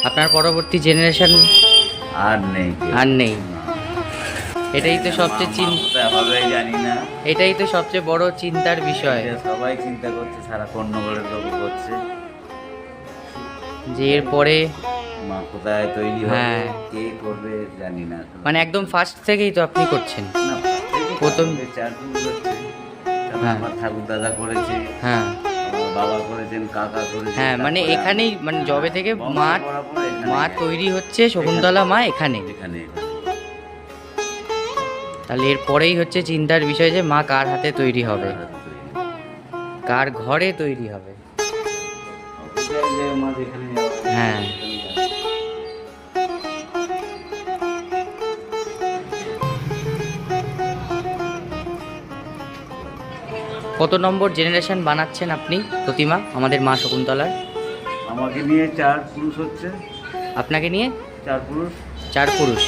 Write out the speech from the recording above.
আপনার পরবর্তী জেনারেশন আর নেই আর নেই। এটাই তো সবচেয়ে হবে জানি না, এটাই তো সবচেয়ে বড় চিন্তার বিষয়, এটা সবাই চিন্তা করছে, সারা কর্ণগরের লোক করছে যে এরপরে মা কোথায় তৈরি হবে, হ্যাঁ। কে করবে জানি না। মানে একদম ফার্স্ট থেকেই তো আপনি করছেন। না, প্রথম চার পুরুষ হচ্ছে, তারপর হ্যাঁ। আমার ঠাকুর দাদা করেছে, হ্যাঁ আমার বাবা করেছেন, কাকা করেছেন। হ্যাঁ, মানে তারপরে এখানেই মানে জবে থেকে বংশ মা পরম্পরা এখানে মা তৈরি হচ্ছে, শকুন্তলা মা এখানে। এখানে তাহলে এরপরেই হচ্ছে চিন্তার বিষয় যে মা কার হাতে তৈরি হবে, কার ঘরে তৈরি হবে। হ্যাঁ। কত নম্বর জেনারেশন বানাচ্ছেন আপনি প্রতিমা আমাদের মা শকুন্তলার? আমাকে নিয়ে চার পুরুষ হচ্ছে। আপনাকে নিয়ে চার পুরুষ। 4 পুরুষ।